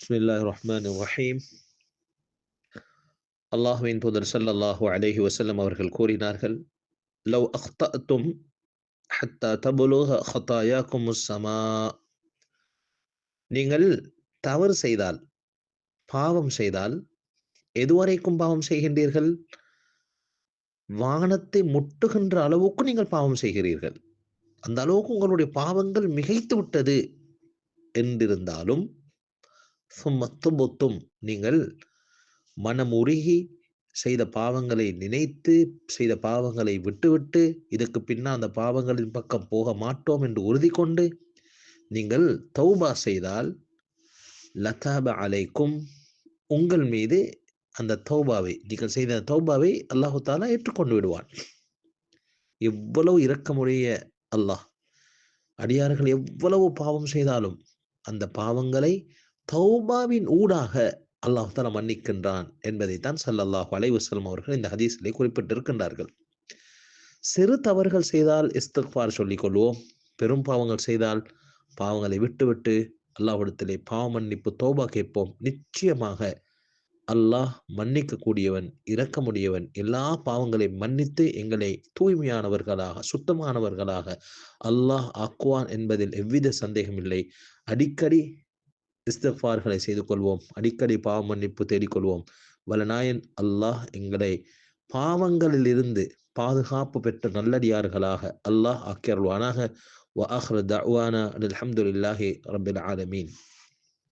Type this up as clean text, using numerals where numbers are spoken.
பிஸ்மில்லாஹிர் ரஹ்மானிர் ரஹீம். அல்லாஹ்வின் தூதர் ஸல்லல்லாஹு அலைஹி வஸல்லம் அவர்கள் கூறினார்கள், லவ் அக்தஅதும் ஹத்தா தபுலுக ஹதாயாக்குமுஸ் ஸமா. நீங்கள் தவறு செய்தால், பாவம் செய்தால், எதுவரைக்கும் பாவம் செய்கின்றீர்கள்? வானத்தை முட்டுகின்ற அளவுக்கு நீங்கள் பாவம் செய்கிறீர்கள். அந்த அளவுக்கு உங்களுடைய பாவங்கள் மிகைத்து விட்டது என்றிருந்தாலும், சும்ம துபுத்தும், நீங்கள் மனமுருகி செய்த பாவங்களை நினைத்து, செய்த பாவங்களை விட்டுவிட்டு, இதற்கு பின்னால் அந்த பாவங்களின் பக்கம் போக மாட்டோம் என்று உறுதி கொண்டு நீங்கள் தௌபா செய்தால், லதாப அலைக்கும், உங்கள் மீது அந்த தௌபாவை, நீங்கள் செய்த தௌபாவை அல்லாஹு தாலா ஏற்றுக்கொண்டு விடுவான். எவ்வளவு இரக்கமுடைய அல்லாஹ்! அடியார்கள் எவ்வளவு பாவம் செய்தாலும் அந்த பாவங்களை தௌபாவின் ஊடாக அல்லாஹ் தஆலா மன்னிக்கின்றான் என்பதைத்தான் ஸல்லல்லாஹு அலைஹி வஸல்லம் அவர்கள் இந்த ஹதீஸிலே குறிப்பிட்டிருக்கின்றார்கள். சிறு தவறுகள் செய்தால் இஸ்திக்ஃபார் சொல்லிக் கொள்வோம். பெரும் பாவங்கள் செய்தால் பாவங்களை விட்டுவிட்டு அல்லாஹ்விடத்திலே பாவ மன்னிப்பு தௌபா கேட்போம். நிச்சயமாக அல்லாஹ் மன்னிக்கக்கூடியவன், இரக்கமுடையவன். எல்லா பாவங்களையும் மன்னித்து எங்களை தூய்மையானவர்களாக, சுத்தமானவர்களாக அல்லாஹ் ஆக்குவான் என்பதில் எவ்வித சந்தேகமில்லை. அடிக்கடி இஸ்திக்ஃபார்களை செய்து கொள்வோம். அடிக்கடி பாவ மன்னிப்பு தேடிக்கொள்வோம். வல்லநாயன் அல்லாஹ் எங்களை பாவங்களிலிருந்து பாதுகாப்பு பெற்ற நல்லடியார்களாக அல்லாஹ் ஆக்கி அருள்வானாக. வ ஆகிரு தஅவானா அனில் ஹம்துலில்லாஹி ரப்பில் ஆலமீன்.